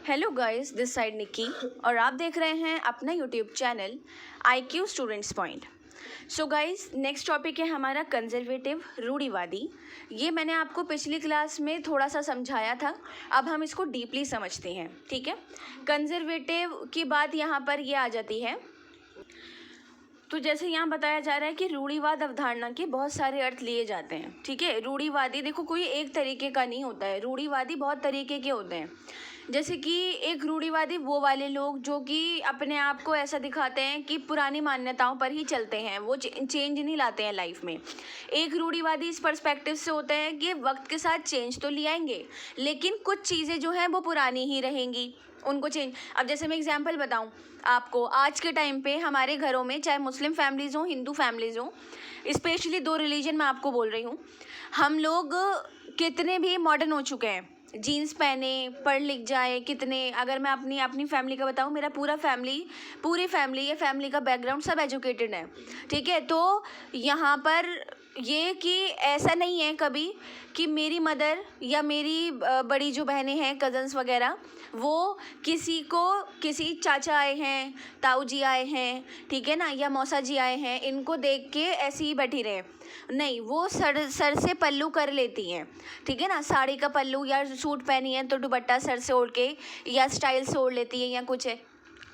Hello guys, this side Nikki और आप देख रहे हैं अपना YouTube channel IQ students point. So guys, next topic है हमारा कंजर्वेटिव रूढ़िवादी। ये मैंने आपको पिछली क्लास में थोड़ा सा समझाया था, अब हम इसको डीपली समझते हैं। ठीक है, कंजर्वेटिव की बात यहाँ पर ये आ जाती है। तो जैसे यहाँ बताया जा रहा है कि रूढ़िवाद अवधारणा के बहुत सारे अर्थ लिए जाते हैं। ठीक है, रूढ़िवादी देखो कोई एक तरीके का नहीं होता है, रूढ़िवादी बहुत तरीके के होते हैं। जैसे कि एक रूढ़िवादी वो वाले लोग जो कि अपने आप को ऐसा दिखाते हैं कि पुरानी मान्यताओं पर ही चलते हैं, वो चेंज नहीं लाते हैं लाइफ में। एक रूढ़िवादी इस पर्सपेक्टिव से होते हैं कि वक्त के साथ चेंज तो ले आएंगे, लेकिन कुछ चीज़ें जो हैं वो पुरानी ही रहेंगी, उनको चेंज। अब जैसे मैं एग्जांपल बताऊं आपको, आज के टाइम पे हमारे घरों में चाहे मुस्लिम फैमिलीज़ हों, हिंदू फैमिलीज़ हों, स्पेशली दो रिलीजन मैं आपको बोल रही हूँ, हम लोग कितने भी मॉडर्न हो चुके हैं, जीन्स पहने पढ़ लिख जाए कितने। अगर मैं अपनी फैमिली का बताऊं, मेरा पूरी फैमिली का बैकग्राउंड सब एजुकेटेड है। ठीक है, तो यहाँ पर ये कि ऐसा नहीं है कभी कि मेरी मदर या मेरी बड़ी जो बहनें हैं, कज़न्स वगैरह, वो किसी चाचा आए हैं, ताऊ जी आए हैं, ठीक है ना, या मौसा जी आए हैं, इनको देख के ऐसे ही बैठी रहे। नहीं, वो सर से पल्लू कर लेती हैं। ठीक है ना, साड़ी का पल्लू या सूट पहनी है तो दुपट्टा सर से ओढ़ के या स्टाइल से ओढ़ लेती है या कुछ है।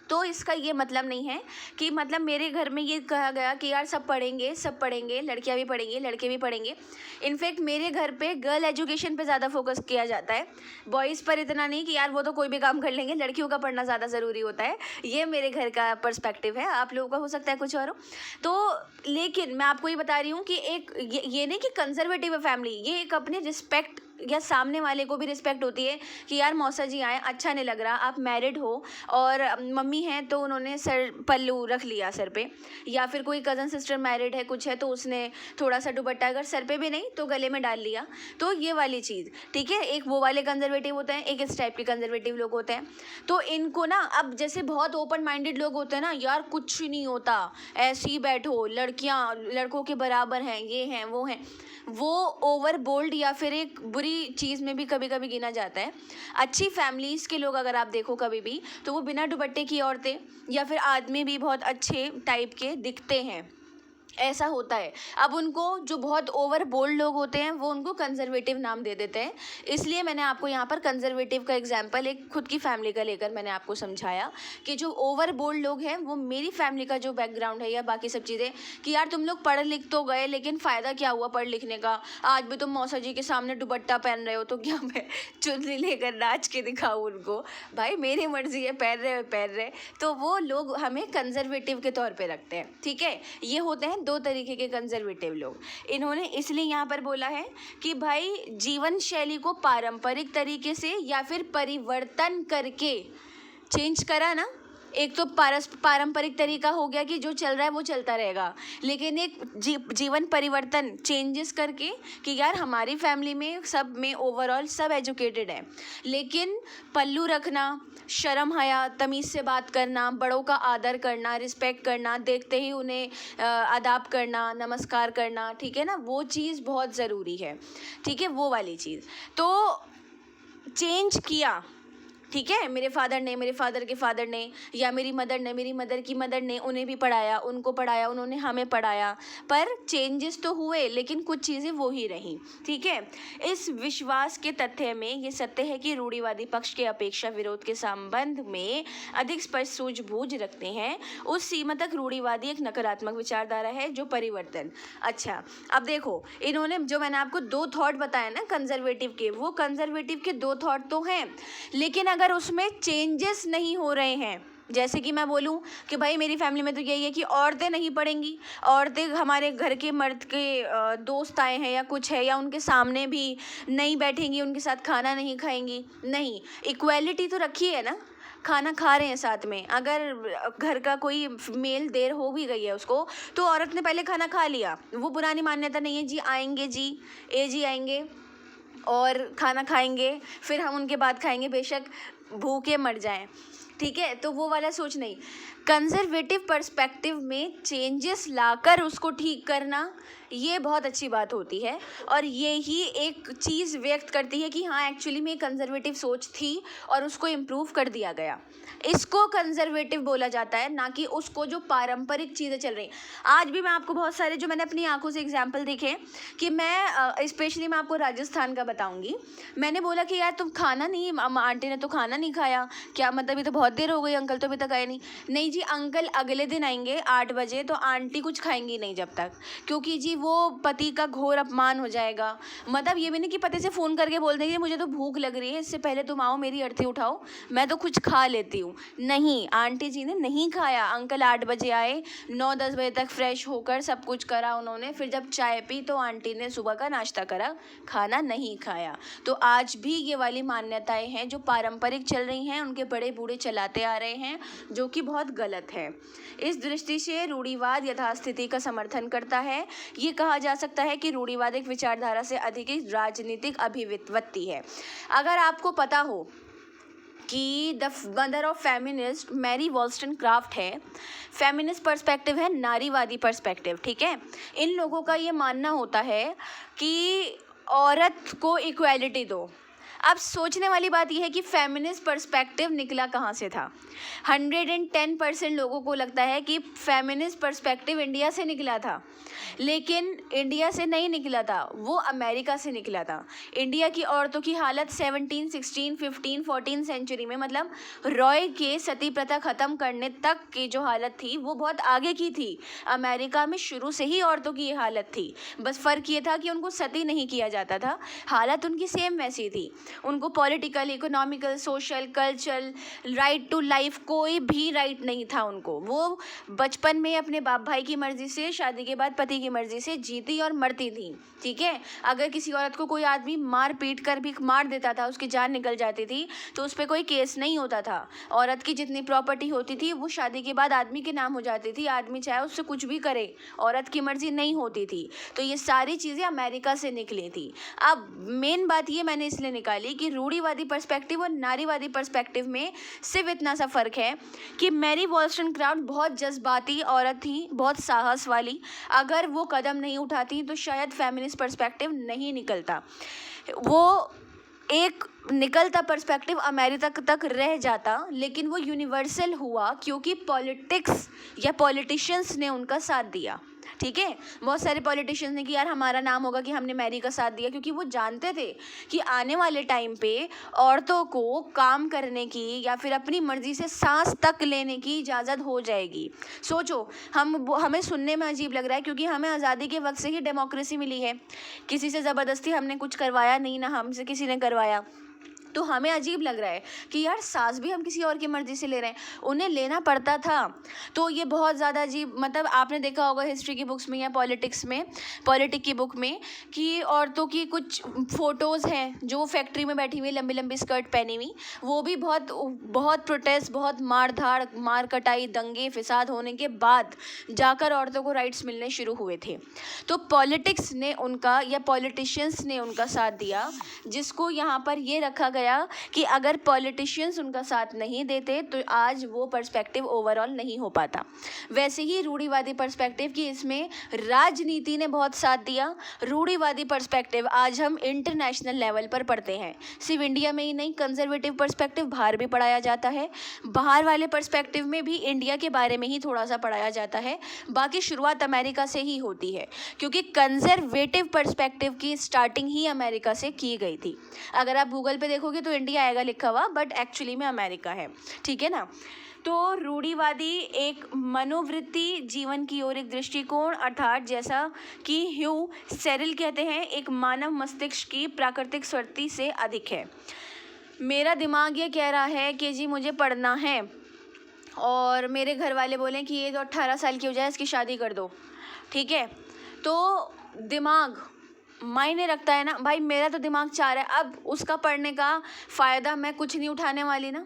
तो इसका ये मतलब नहीं है कि मतलब मेरे घर में ये कहा गया कि यार सब पढ़ेंगे, लड़कियां भी पढ़ेंगी, लड़के भी पढ़ेंगे। इनफैक्ट मेरे घर पे गर्ल एजुकेशन पे ज़्यादा फोकस किया जाता है, बॉयज़ पर इतना नहीं कि यार वो तो कोई भी काम कर लेंगे, लड़कियों का पढ़ना ज़्यादा ज़रूरी होता है। ये मेरे घर का पर्सपेक्टिव है, आप लोगों का हो सकता है कुछ और हो। तो लेकिन मैं आपको ये बता रही हूँ कि एक ये नहीं कि कंजर्वेटिव है फैमिली, ये एक अपनी रिस्पेक्ट या सामने वाले को भी रिस्पेक्ट होती है कि यार मौसा जी आए, अच्छा नहीं लग रहा, आप मैरिड हो और मम्मी हैं तो उन्होंने सर पल्लू रख लिया सर पे, या फिर कोई कज़न सिस्टर मैरिड है कुछ है तो उसने थोड़ा सा दुपट्टा अगर सर पे भी नहीं तो गले में डाल लिया। तो ये वाली चीज़ ठीक है, एक वो वाले कंजर्वेटिव होते हैं, एक इस टाइप के कंजर्वेटिव लोग होते हैं। तो इनको ना, अब जैसे बहुत ओपन माइंडेड लोग होते हैं ना, यार कुछ नहीं होता, ऐसे ही बैठो, लड़कियाँ लड़कों के बराबर हैं, ये हैं वो हैं, वो ओवर बोल्ड या फिर एक बुरी चीज़ में भी कभी कभी गिना जाता है। अच्छी फैमिलीज़ के लोग अगर आप देखो कभी भी, तो वो बिना दुपट्टे की औरतें या फिर आदमी भी बहुत अच्छे टाइप के दिखते हैं, ऐसा होता है। अब उनको जो बहुत ओवर बोल्ड लोग होते हैं वो उनको कंजर्वेटिव नाम दे देते हैं। इसलिए मैंने आपको यहाँ पर कंजर्वेटिव का एग्जांपल एक खुद की फैमिली का लेकर मैंने आपको समझाया कि जो ओवर बोल्ड लोग हैं वो मेरी फैमिली का जो बैकग्राउंड है या बाकी सब चीज़ें, कि यार तुम लोग पढ़ लिख तो गए लेकिन फ़ायदा क्या हुआ पढ़ लिखने का, आज भी तुम मौसा जी के सामने दुपट्टा पहन रहे हो तो क्या मैं चुनरी लेकर नाच के दिखाऊँ उनको? भाई मेरी मर्जी है, पहन रहे। तो वो लोग हमें कंजर्वेटिव के तौर पर रखते हैं। ठीक है, ये होते हैं दो तरीके के कंजर्वेटिव लोग। इन्होंने इसलिए यहाँ पर बोला है कि भाई जीवन शैली को पारंपरिक तरीके से या फिर परिवर्तन करके चेंज करा ना, एक तो पारंपरिक तरीका हो गया कि जो चल रहा है वो चलता रहेगा, लेकिन एक जीवन परिवर्तन चेंजेस करके कि यार हमारी फैमिली में सब में ओवरऑल सब एजुकेटेड है, लेकिन पल्लू रखना, शर्म हया, तमीज़ से बात करना, बड़ों का आदर करना, रिस्पेक्ट करना, देखते ही उन्हें आदाब करना, नमस्कार करना, ठीक है ना, वो चीज़ बहुत ज़रूरी है। ठीक है, वो वाली चीज़ तो चेंज किया। ठीक है, मेरे फादर के फादर ने या मेरी मदर की मदर ने उन्हें भी पढ़ाया, उनको पढ़ाया, उन्होंने हमें पढ़ाया, पर चेंजेस तो हुए लेकिन कुछ चीज़ें वो ही रहीं। ठीक है, इस विश्वास के तथ्य में ये सत्य है कि रूढ़िवादी पक्ष के अपेक्षा विरोध के संबंध में अधिक स्पष्ट सूझबूझ रखते हैं। उस सीमा तक रूढ़िवादी एक नकारात्मक विचारधारा है जो परिवर्तन। अच्छा, अब देखो, इन्होंने जो मैंने आपको दो थॉट बताया ना कंजर्वेटिव के, वो कंजर्वेटिव के दो थॉट तो हैं, लेकिन अगर उसमें चेंजेस नहीं हो रहे हैं, जैसे कि मैं बोलूं कि भाई मेरी फैमिली में तो यही है कि औरतें नहीं पढ़ेंगी, औरतें हमारे घर के मर्द के दोस्त आए हैं या कुछ है, या उनके सामने भी नहीं बैठेंगी, उनके साथ खाना नहीं खाएंगी, नहीं, इक्वालिटी तो रखी है ना, खाना खा रहे हैं साथ में, अगर घर का कोई मेल देर हो भी गई है उसको तो औरत ने पहले खाना खा लिया, वो पुरानी मान्यता नहीं है जी आएंगे जी, जी आएंगे और खाना खाएंगे फिर हम उनके बाद खाएंगे। बेशक भूखे मर जाएं, ठीक है। तो वो वाला सोच नहीं, कंजर्वेटिव पर्सपेक्टिव में चेंजेस लाकर उसको ठीक करना, ये बहुत अच्छी बात होती है। और ये ही एक चीज़ व्यक्त करती है कि हाँ एक्चुअली में कंजर्वेटिव सोच थी और उसको इम्प्रूव कर दिया गया। इसको कंजर्वेटिव बोला जाता है, ना कि उसको जो पारंपरिक चीज़ें चल रही। आज भी मैं आपको बहुत सारे जो मैंने अपनी आंखों से एग्जाम्पल देखे कि मैं स्पेशली मैं आपको राजस्थान का बताऊंगी। मैंने बोला कि यार तुम खाना नहीं, आंटी ने तो खाना नहीं खाया, क्या मतलब, ये तो बहुत देर हो गई, अंकल तो अभी तक आए नहीं। नहीं जी, अंकल अगले दिन आएंगे 8 बजे, तो आंटी कुछ खाएंगी नहीं जब तक, क्योंकि जी वो पति का घोर अपमान हो जाएगा। मतलब ये भी नहीं कि पति से फ़ोन करके बोल देंगे मुझे तो भूख लग रही है, इससे पहले तुम आओ मेरी अर्थी उठाओ, मैं तो कुछ खा लेती हूँ। नहीं, आंटी जी ने नहीं खाया, अंकल 8 बजे आए, 9-10 बजे तक फ्रेश होकर सब कुछ करा उन्होंने, फिर जब चाय पी तो आंटी ने सुबह का नाश्ता करा, खाना नहीं खाया। तो आज भी ये वाली मान्यताएं हैं जो पारंपरिक चल रही हैं, उनके बड़े बूढ़े चलाते आ रहे हैं, जो कि बहुत गलत है। इस दृष्टि से रूढ़िवाद यथास्थिति का समर्थन करता है। ये कहा जा सकता है कि रूढ़िवाद एक विचारधारा से अधिक एक राजनीतिक अभिव्यक्ति है। अगर आपको पता हो कि the mother of feminist Mary Wollstonecraft है, फेमिनिस्ट पर्सपेक्टिव है नारीवादी पर्सपेक्टिव, ठीक है। इन लोगों का ये मानना होता है कि औरत को इक्वालिटी दो। अब सोचने वाली बात यह है कि फेमिनिस्ट पर्सपेक्टिव निकला कहाँ से था। 110% लोगों को लगता है कि फेमिनिस्ट पर्सपेक्टिव इंडिया से निकला था, लेकिन इंडिया से नहीं निकला था, वो अमेरिका से निकला था। इंडिया की औरतों की हालत 17, 16, 15, 14 सेंचुरी में, मतलब रॉय के सती प्रथा ख़त्म करने तक की जो हालत थी वो बहुत आगे की थी। अमेरिका में शुरू से ही औरतों की ये हालत थी, बस फ़र्क ये था कि उनको सती नहीं किया जाता था, हालत उनकी सेम वैसी थी। उनको political, economical, social, cultural, right to life, कोई भी राइट नहीं था उनको। वो बचपन में अपने बाप भाई की मर्ज़ी से, शादी के बाद पति की मर्ज़ी से जीती और मरती थी, ठीक है। अगर किसी औरत को कोई आदमी मार पीट कर भी मार देता था, उसकी जान निकल जाती थी, तो उस पर कोई केस नहीं होता था। औरत की जितनी प्रॉपर्टी होती थी वो शादी के बाद आदमी के नाम हो जाती थी, आदमी चाहे उससे कुछ भी करे, औरत की मर्ज़ी नहीं होती थी। तो ये सारी चीज़ें अमेरिका से निकली थी। अब मेन बात ये मैंने इसलिए निकाली कि रूढ़िवादी पर्सपेक्टिव और नारीवादी पर्सपेक्टिव में सिर्फ इतना सा फ़र्क है कि मैरी वॉल्स्टनक्राफ्ट बहुत जज्बाती औरत थी, बहुत साहस वाली। अगर वो कदम नहीं उठाती तो शायद फेमिनिस्ट पर्सपेक्टिव नहीं निकलता, वो एक निकलता पर्सपेक्टिव अमेरिका तक रह जाता, लेकिन वो यूनिवर्सल हुआ क्योंकि पॉलिटिक्स या पॉलिटिशियंस ने उनका साथ दिया, ठीक है। बहुत सारे पॉलिटिशियंस ने कि यार हमारा नाम होगा कि हमने मैरी का साथ दिया, क्योंकि वो जानते थे कि आने वाले टाइम पे औरतों को काम करने की या फिर अपनी मर्ज़ी से सांस तक लेने की इजाज़त हो जाएगी। सोचो, हमें सुनने में अजीब लग रहा है क्योंकि हमें आज़ादी के वक्त से ही डेमोक्रेसी मिली है, किसी से ज़बरदस्ती हमने कुछ करवाया नहीं, ना हमसे किसी ने करवाया। तो हमें अजीब लग रहा है कि यार सांस भी हम किसी और की मर्ज़ी से ले रहे हैं, उन्हें लेना पड़ता था। तो ये बहुत ज़्यादा अजीब, मतलब आपने देखा होगा हिस्ट्री की बुक्स में या पॉलिटिक की बुक में कि औरतों की कुछ फ़ोटोज़ हैं जो वो फैक्ट्री में बैठी हुई लंबी लंबी स्कर्ट पहनी हुई, वो भी बहुत प्रोटेस्ट, बहुत मार कटाई, दंगे फिसाद होने के बाद जाकर औरतों को राइट्स मिलने शुरू हुए थे। तो पॉलिटिक्स ने उनका या पॉलिटिशियंस ने उनका साथ दिया, जिसको यहाँ पर ये रखा गया कि अगर पॉलिटिशियंस उनका साथ नहीं देते तो आज वो पर्सपेक्टिव ओवरऑल नहीं हो पाता। वैसे ही रूढ़िवादी पर्सपेक्टिव की इसमें राजनीति ने बहुत साथ दिया। रूढ़िवादी पर्सपेक्टिव आज हम इंटरनेशनल लेवल पर पढ़ते हैं, सिर्फ इंडिया में ही नहीं, कंजर्वेटिव पर्सपेक्टिव बाहर भी पढ़ाया जाता है। बाहर वाले पर्सपेक्टिव में भी इंडिया के बारे में ही थोड़ा सा पढ़ाया जाता है, बाकी शुरुआत अमेरिका से ही होती है, क्योंकि कंजर्वेटिव पर्सपेक्टिव की स्टार्टिंग ही अमेरिका से की गई थी। अगर आप गूगल पे देखोगे तो इंडिया आएगा लिखा हुआ, बट एक्चुअली में अमेरिका है, ठीक है ना। तो रूढ़िवादी एक मनोवृत्ति, जीवन की ओर एक दृष्टिकोण, अर्थात जैसा कि ह्यू सेरिल कहते हैं, एक मानव मस्तिष्क की प्राकृतिक शक्ति से अधिक है। मेरा दिमाग ये कह रहा है कि जी मुझे पढ़ना है और मेरे घर वाले बोलें कि ये तो 18 साल की हो जाए, इसकी शादी कर दो, ठीक है। तो दिमाग मायने रखता है ना भाई, मेरा तो दिमाग चाह रहा है, अब उसका पढ़ने का फ़ायदा मैं कुछ नहीं उठाने वाली ना,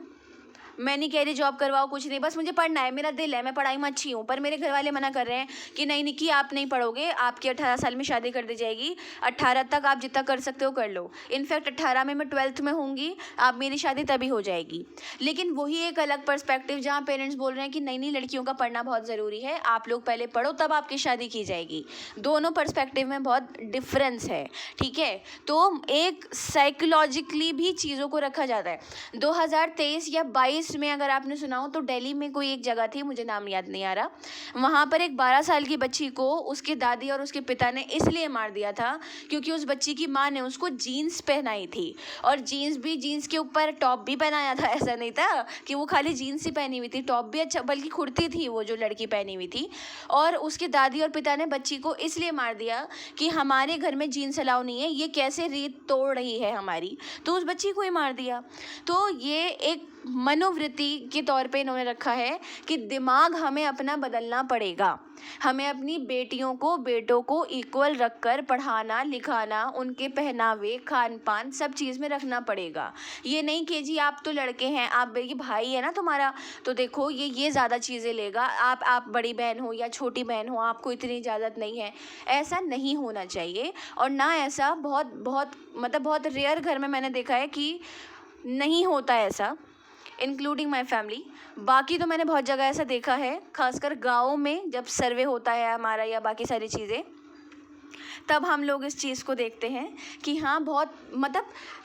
मैं नहीं कह रही जॉब करवाओ, कुछ नहीं, बस मुझे पढ़ना है, मेरा दिल है, मैं पढ़ाई में अच्छी हूँ, पर मेरे घर वाले मना कर रहे हैं कि नहीं निक्की आप नहीं पढ़ोगे, आपकी 18 साल में शादी कर दी जाएगी, 18 तक आप जितना कर सकते हो कर लो, इनफैक्ट 18 में मैं 12th में होंगी, आप मेरी शादी तभी हो जाएगी। लेकिन वही एक अलग पर्सपेक्टिव जहाँ पेरेंट्स बोल रहे हैं कि नहीं नहीं लड़कियों का पढ़ना बहुत ज़रूरी है, आप लोग पहले पढ़ो तब आपकी शादी की जाएगी। दोनों पर्सपेक्टिव में बहुत डिफरेंस है, ठीक है। तो एक साइकोलॉजिकली भी चीज़ों को रखा जाता है। 2023 या 22 में अगर आपने सुना हो तो दिल्ली में कोई एक जगह थी, मुझे नाम याद नहीं आ रहा, वहाँ पर एक 12 साल की बच्ची को उसके दादी और उसके पिता ने इसलिए मार दिया था क्योंकि उस बच्ची की माँ ने उसको जीन्स पहनाई थी, और जीन्स के ऊपर टॉप भी पहनाया था। ऐसा नहीं था कि वो खाली जीन्स ही पहनी हुई थी, टॉप भी अच्छा, बल्कि कुर्ती थी वो जो लड़की पहनी हुई थी। और उसके दादी और पिता ने बच्ची को इसलिए मार दिया कि हमारे घर में जीन्स अलाउ नहीं है, ये कैसे रीत तोड़ रही है हमारी, तो उस बच्ची को ही मार दिया। तो ये एक मनोवृत्ति के तौर पे इन्होंने रखा है कि दिमाग हमें अपना बदलना पड़ेगा, हमें अपनी बेटियों को बेटों को इक्वल रखकर पढ़ाना लिखाना, उनके पहनावे खान पान सब चीज़ में रखना पड़ेगा। ये नहीं कि जी आप तो लड़के हैं, आप ये भाई है ना तुम्हारा, तो देखो ये ज़्यादा चीज़ें लेगा, आप बड़ी बहन हो या छोटी बहन हो, आपको इतनी इजाज़त नहीं है, ऐसा नहीं होना चाहिए। और ना ऐसा बहुत रेयर घर में मैंने देखा है कि नहीं होता ऐसा, इंक्लूडिंग माई फैमिली। बाकी तो मैंने बहुत जगह ऐसा देखा है, खासकर गाँव में जब सर्वे होता है हमारा या बाकी सारी चीज़ें, तब हम लोग इस चीज़ को देखते हैं कि हाँ बहुत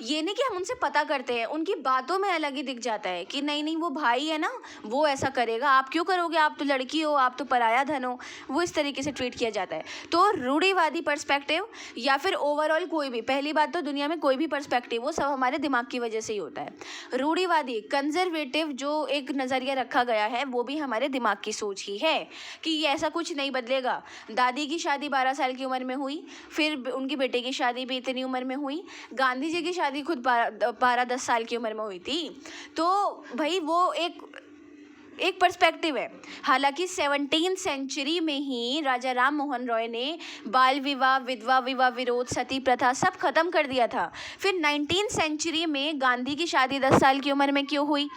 ये नहीं कि हम उनसे पता करते हैं, उनकी बातों में अलग ही दिख जाता है कि नहीं नहीं वो भाई है ना, वो ऐसा करेगा, आप क्यों करोगे, आप तो लड़की हो, आप तो पराया धन हो, वो इस तरीके से ट्रीट किया जाता है। तो रूढ़िवादी पर्सपेक्टिव या फिर ओवरऑल कोई भी, पहली बात तो दुनिया में कोई भी पर्सपेक्टिव वो सब हमारे दिमाग की वजह से ही होता है। रूढ़िवादी कंजर्वेटिव जो एक नज़रिया रखा गया है वो भी हमारे दिमाग की सोच ही है कि ये ऐसा कुछ नहीं बदलेगा। दादी की शादी 12 साल की उम्र में हुई, फिर उनकी बेटे की शादी भी इतनी उम्र में हुई, गांधी जी की शादी खुद 12-10 साल की उम्र में हुई थी। तो भाई वो एक पर्सपेक्टिव है। हालांकि 17th सेंचुरी में ही राजा राम मोहन रॉय ने बाल विवाह, विधवा विवाह विरोध, सती प्रथा सब खत्म कर दिया था। फिर 19th सेंचुरी में गांधी की शादी 10 साल की उम्र में क्यों हुई,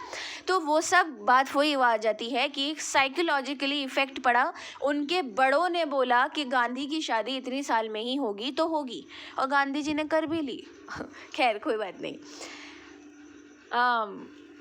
तो वो सब बात वही आ जाती है कि एक साइकोलॉजिकली इफेक्ट पड़ा। उनके बड़ों ने बोला कि गांधी की शादी इतनी साल में ही होगी तो होगी, और गांधी जी ने कर भी ली। खैर कोई बात नहीं।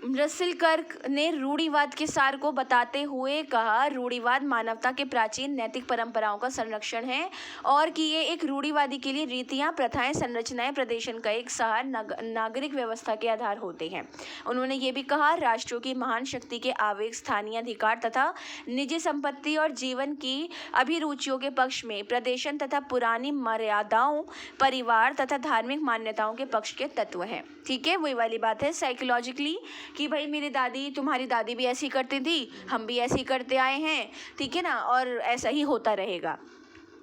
रसेल कर्क ने रूढ़िवाद के सार को बताते हुए कहा, रूढ़िवाद मानवता के प्राचीन नैतिक परंपराओं का संरक्षण है और कि ये एक रूढ़िवादी के लिए रीतियां, प्रथाएं, संरचनाएं प्रदर्शन का एक सार नागरिक व्यवस्था के आधार होते हैं। उन्होंने ये भी कहा, राष्ट्रों की महान शक्ति के आवेग, स्थानीय अधिकार तथा निजी संपत्ति और जीवन की अभिरुचियों के पक्ष में प्रदर्शन तथा पुरानी मर्यादाओं, परिवार तथा धार्मिक मान्यताओं के पक्ष के तत्व हैं। ठीक है, वही वाली बात है साइकोलॉजिकली कि भाई मेरी दादी, तुम्हारी दादी भी ऐसी करती थी, हम भी ऐसे ही करते आए हैं, ठीक है ना, और ऐसा ही होता रहेगा।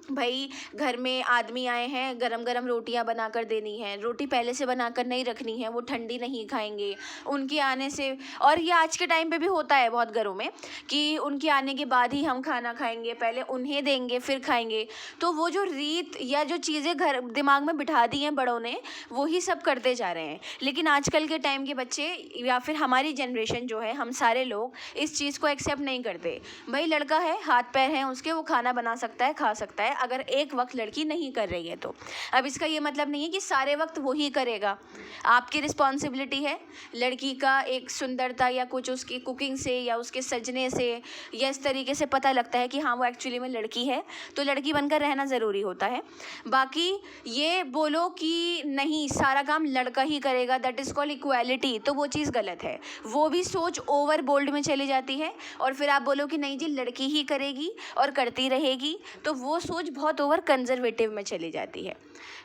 भाई घर में आदमी आए हैं, गरम गरम रोटियां बनाकर देनी है, रोटी पहले से बनाकर नहीं रखनी है, वो ठंडी नहीं खाएंगे उनके आने से। और ये आज के टाइम पे भी होता है बहुत घरों में कि उनके आने के बाद ही हम खाना खाएंगे, पहले उन्हें देंगे फिर खाएंगे। तो वो जो रीत या जो चीज़ें घर दिमाग में बिठा दी हैं बड़ों ने, वही सब करते जा रहे हैं। लेकिन आजकल के टाइम के बच्चे या फिर हमारी जनरेशन जो है, हम सारे लोग इस चीज़ को एक्सेप्ट नहीं करते। भाई लड़का है, हाथ पैर हैं उसके, वो खाना बना सकता है, खा सकता है, अगर एक वक्त लड़की नहीं कर रही है तो। अब इसका ये मतलब नहीं है कि सारे वक्त वो ही करेगा, आपकी रिस्पॉन्सिबिलिटी है। लड़की का एक सुंदरता या कुछ उसकी कुकिंग से या उसके सजने से या इस तरीके से पता लगता है कि हाँ वो एक्चुअली में लड़की है, तो लड़की बनकर रहना ज़रूरी होता है। बाकी ये बोलो कि नहीं सारा काम लड़का ही करेगा, दैट इज़ कॉल्ड इक्वालिटी, तो वो चीज़ गलत है। वो भी सोच ओवर बोल्ड में चली जाती है और फिर आप बोलो कि नहीं जी लड़की ही करेगी और करती रहेगी, तो वो सोच बहुत ओवर कंजर्वेटिव में चली जाती है।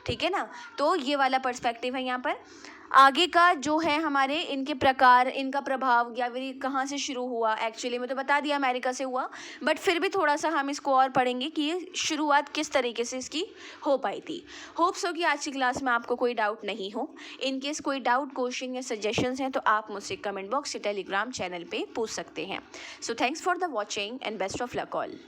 ठीक है ना, तो ये वाला पर्सपेक्टिव है यहाँ पर। आगे का जो है हमारे इनके प्रकार, इनका प्रभाव या फिर कहाँ से शुरू हुआ, एक्चुअली में तो बता दिया अमेरिका से हुआ, बट फिर भी थोड़ा सा हम इसको और पढ़ेंगे कि ये शुरुआत किस तरीके से इसकी हो पाई थी। होप्स हो कि आज की क्लास में आपको कोई डाउट नहीं हो। इन केस कोई डाउट, क्वेश्चन या सजेशंस हैं तो आप मुझसे कमेंट बॉक्स या टेलीग्राम चैनल पे पूछ सकते हैं। So thanks for the watching and best of luck all.